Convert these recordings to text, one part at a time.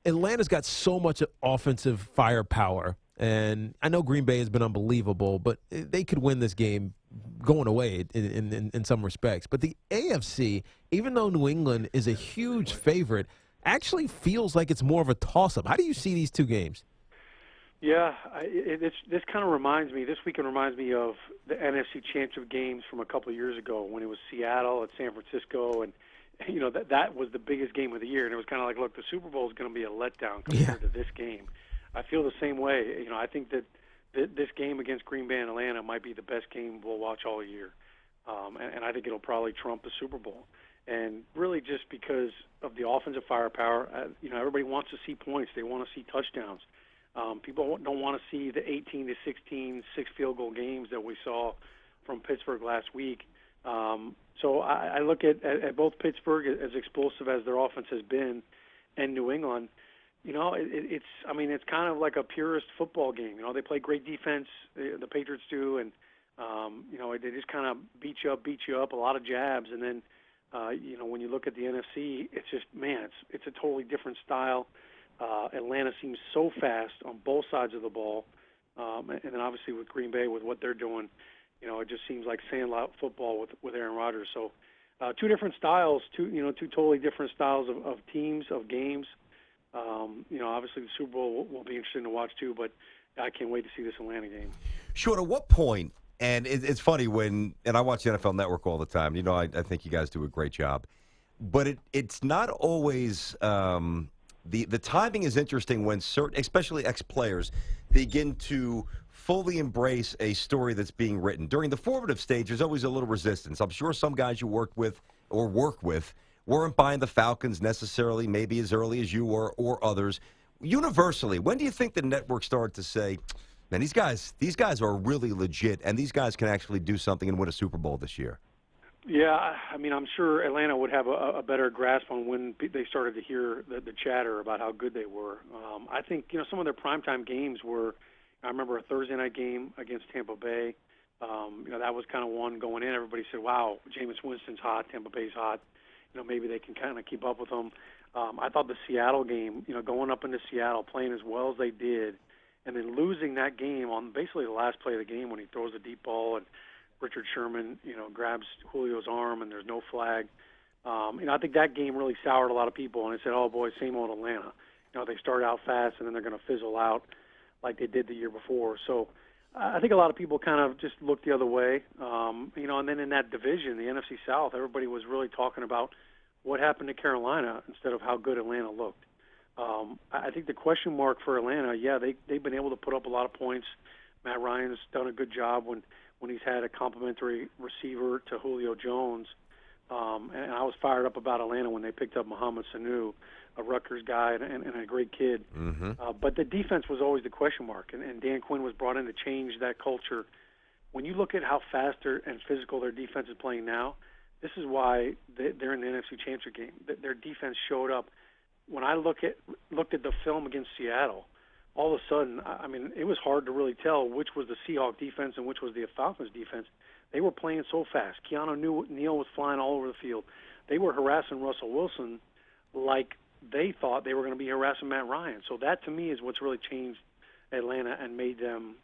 Atlanta's got so much offensive firepower, and I know Green Bay has been unbelievable, but they could win this game going away in some respects. But the AFC, even though New England is a huge favorite, actually feels like it's more of a toss-up. How do you see these two games? Yeah, this kind of reminds me, this weekend reminds me of the NFC Championship games from a couple of years ago when it was Seattle at San Francisco, and that was the biggest game of the year, and it was kind of like, look, the Super Bowl is going to be a letdown compared to this game. I feel the same way. I think that this game against Green Bay and Atlanta might be the best game we'll watch all year, and I think it'll probably trump the Super Bowl. And really just because of the offensive firepower, everybody wants to see points. They want to see touchdowns. People don't want to see the 18-16 six-field goal games that we saw from Pittsburgh last week. So I look at both Pittsburgh, as explosive as their offense has been, and New England. It's kind of like a purist football game. They play great defense, the Patriots do, and they just kind of beat you up, a lot of jabs, and then when you look at the NFC, it's just it's a totally different style. Atlanta seems so fast on both sides of the ball, and then obviously with Green Bay with what they're doing, it just seems like sandlot football with Aaron Rodgers. So two different styles, two totally different styles of teams, of games. Obviously the Super Bowl will be interesting to watch too, but I can't wait to see this Atlanta game. Shaun, at what point, and it's funny and I watch the NFL Network all the time, I think you guys do a great job, but it's not always the timing is interesting when certain, especially ex-players, begin to fully embrace a story that's being written. During the formative stage, there's always a little resistance. I'm sure some guys you work with weren't buying the Falcons necessarily, maybe as early as you were or others. Universally, when do you think the network started to say, man, these guys are really legit, and these guys can actually do something and win a Super Bowl this year? Yeah, I'm sure Atlanta would have a better grasp on when they started to hear the chatter about how good they were. I think, some of their primetime games were, I remember a Thursday night game against Tampa Bay. That was kind of one going in. Everybody said, wow, Jameis Winston's hot, Tampa Bay's hot. Maybe they can kind of keep up with them. I thought the Seattle game, going up into Seattle, playing as well as they did, and then losing that game on basically the last play of the game when he throws a deep ball and Richard Sherman, grabs Julio's arm and there's no flag. I think that game really soured a lot of people, and it said, oh, boy, same old Atlanta. They start out fast and then they're going to fizzle out like they did the year before. So I think a lot of people kind of just looked the other way. And then in that division, the NFC South, everybody was really talking about what happened to Carolina instead of how good Atlanta looked. I think the question mark for Atlanta, they've been able to put up a lot of points. Matt Ryan's done a good job when he's had a complimentary receiver to Julio Jones. And I was fired up about Atlanta when they picked up Mohamed Sanu, a Rutgers guy and a great kid. Mm-hmm. But the defense was always the question mark, and Dan Quinn was brought in to change that culture. When you look at how fast and physical their defense is playing now, this is why they're in the NFC Championship game. Their defense showed up. When I looked at the film against Seattle, all of a sudden, it was hard to really tell which was the Seahawks defense and which was the Falcons defense. They were playing so fast. Keanu Neal was flying all over the field. They were harassing Russell Wilson like they thought they were going to be harassing Matt Ryan. So that, to me, is what's really changed Atlanta and made them,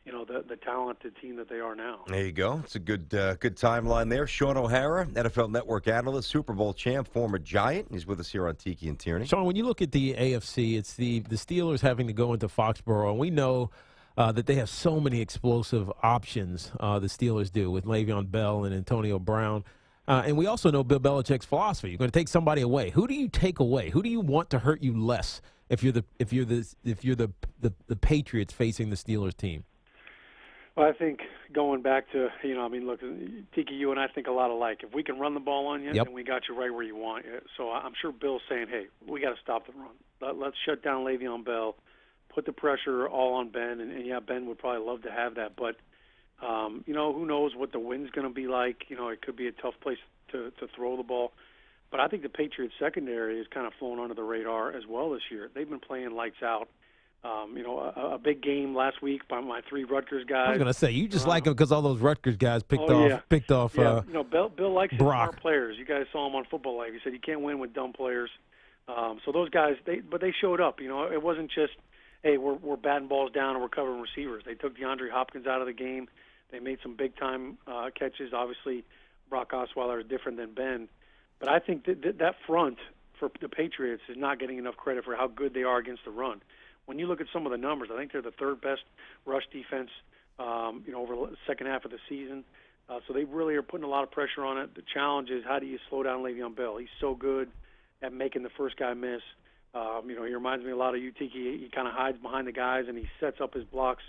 the talented team that they are now. There you go. It's a good timeline there. Shaun O'Hara, NFL Network analyst, Super Bowl champ, former Giant. He's with us here on Tiki and Tierney. Shaun, when you look at the AFC, it's the Steelers having to go into Foxborough, and we know that they have so many explosive options, the Steelers do, with Le'Veon Bell and Antonio Brown. And we also know Bill Belichick's philosophy. You're going to take somebody away. Who do you take away? Who do you want to hurt you less if you're the Patriots facing the Steelers team? Well, I think going back to, look, Tiki, you and I think a lot alike. If we can run the ball on you, then we got you right where you want it. So I'm sure Bill's saying, hey, we got to stop the run. Let's shut down Le'Veon Bell, put the pressure all on Ben, and Ben would probably love to have that. But, who knows what the wind's going to be like. It could be a tough place to throw the ball. But I think the Patriots secondary has kind of flown under the radar as well this year. They've been playing lights out. A big game last week by my three Rutgers guys. I was going to say, you just like them because all those Rutgers guys picked off. Bill likes his Brock. smart players. You guys saw him on Football Life. He said you can't win with dumb players. So those guys, they showed up. It wasn't just, hey, we're batting balls down and we're covering receivers. They took DeAndre Hopkins out of the game. They made some big time catches. Obviously, Brock Osweiler is different than Ben, but I think that front for the Patriots is not getting enough credit for how good they are against the run. When you look at some of the numbers, I think they're the third best rush defense, over the second half of the season. So they really are putting a lot of pressure on it. The challenge is, how do you slow down Le'Veon Bell? He's so good at making the first guy miss. He reminds me a lot of you, Tiki. He kind of hides behind the guys and he sets up his blocks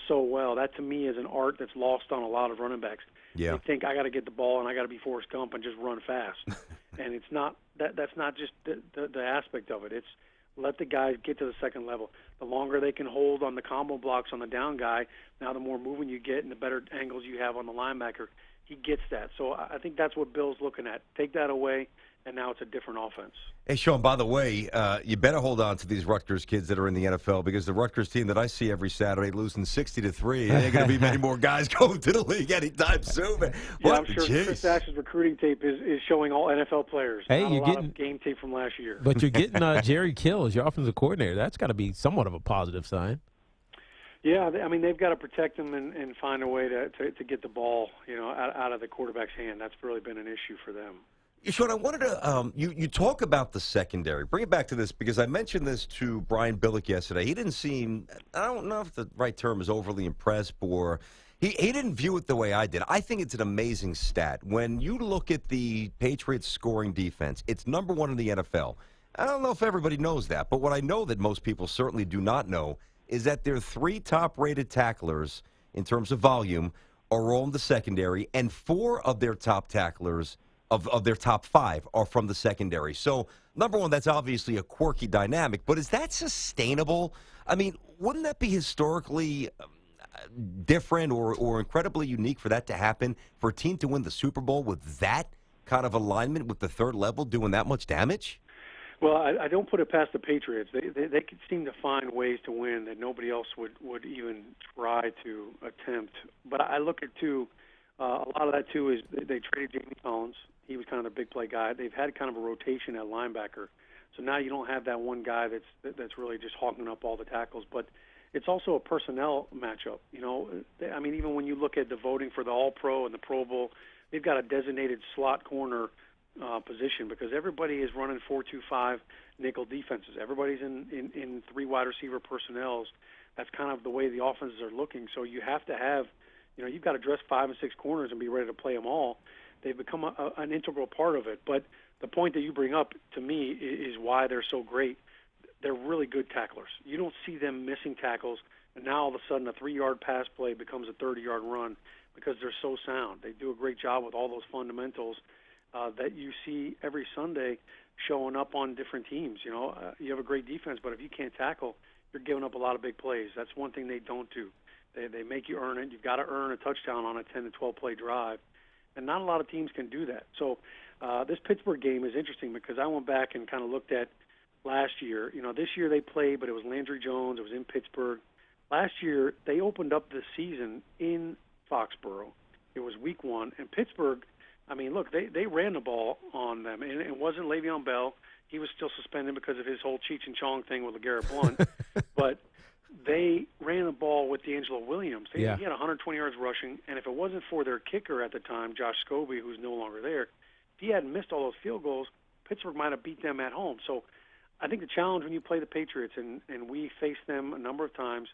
so well. That to me is an art that's lost on a lot of running backs. Yeah. They think, I got to get the ball and I got to be Forrest Gump and just run fast. And it's not that's not just the aspect of it. It's let the guys get to the second level. The longer they can hold on the combo blocks on the down guy, now the more movement you get and the better angles you have on the linebacker. He gets that. So I think that's what Bill's looking at. Take that away, and now it's a different offense. Hey, Shaun, by the way, you better hold on to these Rutgers kids that are in the NFL, because the Rutgers team that I see every Saturday losing 60-3, there ain't going to be many more guys going to the league anytime soon. Man. Yeah, I'm sure Chris Ash's recruiting tape is showing all NFL players. Hey, not you're a lot getting of game tape from last year. But you're getting Jerry Kill as your offensive coordinator. That's got to be somewhat of a positive sign. Yeah, I mean, they've got to protect him and find a way to get the ball, out of the quarterback's hand. That's really been an issue for them. Shaun, I wanted to you talk about the secondary. Bring it back to this, because I mentioned this to Brian Billick yesterday. He didn't seem, I don't know if the right term is overly impressed, or he didn't view it the way I did. I think it's an amazing stat. When you look at the Patriots scoring defense, it's number one in the NFL. I don't know if everybody knows that, but what I know that most people certainly do not know is that their three top-rated tacklers in terms of volume are all in the secondary, and four of their top tacklers of their top five are from the secondary. So, number one, that's obviously a quirky dynamic, but is that sustainable? I mean, wouldn't that be historically different or incredibly unique for that to happen, for a team to win the Super Bowl with that kind of alignment with the third level doing that much damage? Well, I don't put it past the Patriots. They could seem to find ways to win that nobody else would even try to attempt. But I look at, too, a lot of that, too, is they traded Jamie Collins. He was kind of the big play guy. They've had kind of a rotation at linebacker. So now you don't have that one guy that's really just hogging up all the tackles. But it's also a personnel matchup. I mean, even when you look at the voting for the All-Pro and the Pro Bowl, they've got a designated slot corner position, because everybody is running 4-2-5 nickel defenses. Everybody's in three wide receiver personnels. That's kind of the way the offenses are looking. So you have to have, you've got to dress 5 and 6 corners and be ready to play them all. They've become an integral part of it. But the point that you bring up, to me, is why they're so great. They're really good tacklers. You don't see them missing tackles, and now all of a sudden a 3-yard pass play becomes a 30-yard run, because they're so sound. They do a great job with all those fundamentals that you see every Sunday showing up on different teams. You have a great defense, but if you can't tackle, you're giving up a lot of big plays. That's one thing they don't do. They make you earn it. You've got to earn a touchdown on a 10 to 12 play drive, and not a lot of teams can do that. So this Pittsburgh game is interesting, because I went back and kind of looked at last year. This year they played, but it was Landry Jones. It was in Pittsburgh. Last year they opened up the season in Foxborough. It was week 1, and Pittsburgh, I mean, look, they ran the ball on them, and it wasn't Le'Veon Bell. He was still suspended because of his whole Cheech and Chong thing with LeGarrette Blount. But they ran the ball with D'Angelo Williams. He had 120 yards rushing, and if it wasn't for their kicker at the time, Josh Scobie, who's no longer there, if he hadn't missed all those field goals, Pittsburgh might have beat them at home. So I think the challenge when you play the Patriots, and we faced them a number of times,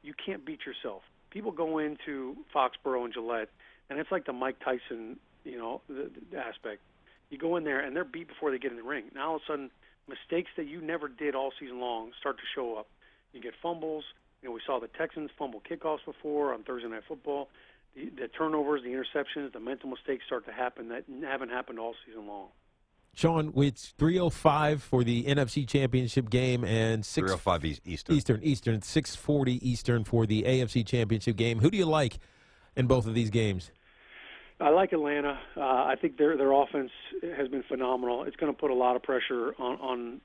you can't beat yourself. People go into Foxborough and Gillette, and it's like the Mike Tyson the aspect. You go in there, and they're beat before they get in the ring. Now, all of a sudden, mistakes that you never did all season long start to show up. You get fumbles. We saw the Texans fumble kickoffs before on Thursday Night Football. The turnovers, the interceptions, the mental mistakes start to happen that haven't happened all season long. Shaun, it's 3:05 for the NFC Championship game, and 3:05 Eastern. Eastern, 6:40 Eastern for the AFC Championship game. Who do you like in both of these games? I like Atlanta. I think their offense has been phenomenal. It's going to put a lot of pressure on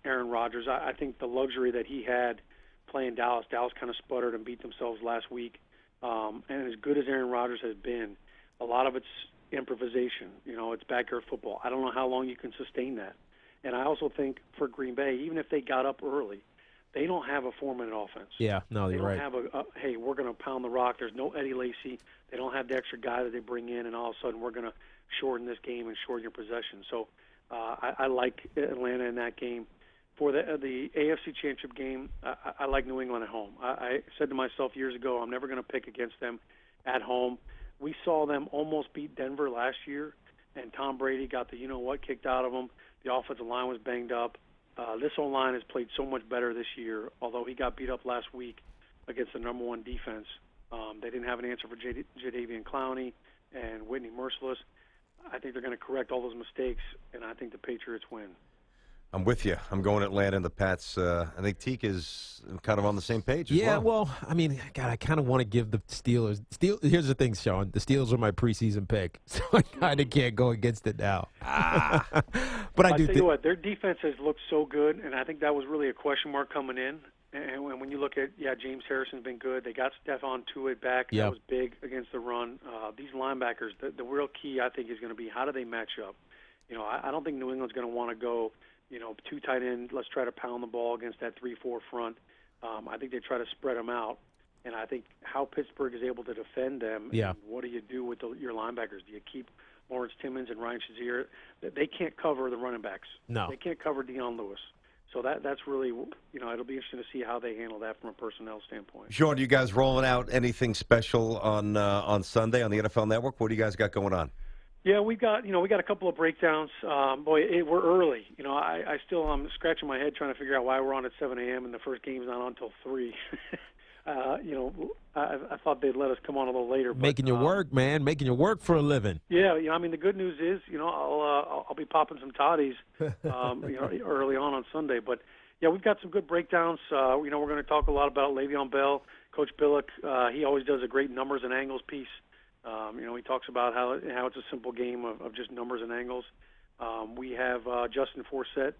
Aaron Rodgers. I think the luxury that he had playing Dallas kind of sputtered and beat themselves last week. And as good as Aaron Rodgers has been, a lot of it's improvisation. It's backyard football. I don't know how long you can sustain that. And I also think for Green Bay, even if they got up early, they don't have a 4-minute offense. Yeah, no, they you're don't right. have hey, we're going to pound the rock. There's no Eddie Lacy. They don't have the extra guy that they bring in, and all of a sudden we're going to shorten this game and shorten your possession. So I like Atlanta in that game. For the AFC Championship game, I like New England at home. I said to myself years ago, I'm never going to pick against them at home. We saw them almost beat Denver last year, and Tom Brady got the you-know-what kicked out of them. The offensive line was banged up. This O-line has played so much better this year, although he got beat up last week against the number one defense. They didn't have an answer for Jadeveon Clowney and Whitney Merciless. I think they're going to correct all those mistakes, and I think the Patriots win. I'm with you. I'm going Atlanta and the Pats. I think Tiki is kind of on the same page as well. Yeah, well, I mean, God, I kind of want to give the Steelers. Here's the thing, Shaun. The Steelers are my preseason pick, so I kind of can't go against it now. But I do tell you what, their defense has looked so good, and I think that was really a question mark coming in. And when you look at, James Harrison's been good. They got Stephon Tuitt back. Yep. That was big against the run. These linebackers, the real key, I think, is going to be how do they match up. I don't think New England's going to want to go, too tight end. Let's try to pound the ball against that 3-4 front. I think they try to spread them out. And I think how Pittsburgh is able to defend them. Yeah. And what do you do with your linebackers? Do you keep Lawrence Timmons and Ryan Shazier? They can't cover the running backs. No. They can't cover Deion Lewis. So that's really, it'll be interesting to see how they handle that from a personnel standpoint. Shaun, you guys rolling out anything special on Sunday on the NFL Network? What do you guys got going on? Yeah, we got a couple of breakdowns. We're early. I'm scratching my head trying to figure out why we're on at 7 a.m. and the first game's not on until 3. I thought they'd let us come on a little later. Making your work, man. Making your work for a living. Yeah, the good news is, I'll be popping some toddies, early on Sunday. But yeah, we've got some good breakdowns. We're going to talk a lot about Le'Veon Bell, Coach Billick. He always does a great numbers and angles piece. He talks about how it's a simple game of just numbers and angles. We have Justin Forsett,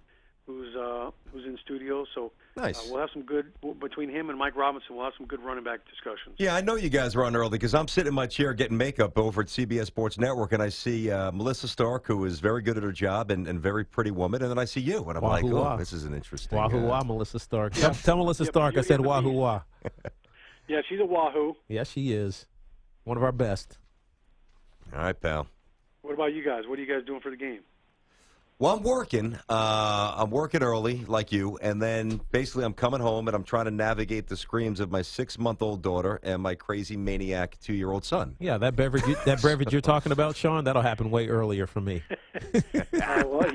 who's in studio. So nice. We'll have some good between him and Mike Robinson. We'll have some good running back discussions. Yeah, I know you guys are on early because I'm sitting in my chair getting makeup over at CBS Sports Network, and I see Melissa Stark, who is very good at her job and very pretty woman, and then I see you, and I'm like, oh, this is an interesting. Wahoo-wah, Melissa Stark. Tell Melissa Stark I said wahoo-wah. Yeah, she's a wahoo. Yeah, she is. One of our best. All right, pal. What about you guys? What are you guys doing for the game? Well, I'm working. I'm working early, like you, and then basically I'm coming home and I'm trying to navigate the screams of my 6-month-old daughter and my crazy maniac 2-year-old son. Yeah, that beverage you're talking about, Shaun, that'll happen way earlier for me. Well,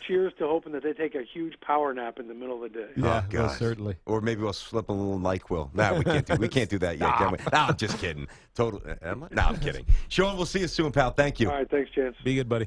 cheers to hoping that they take a huge power nap in the middle of the day. Yeah, God. certainly. Or maybe we'll slip a little NyQuil. Nah, we can't do that yet, can we? Nah, I'm just kidding. I'm kidding. Shaun, we'll see you soon, pal. Thank you. All right, thanks, Chance. Be good, buddy.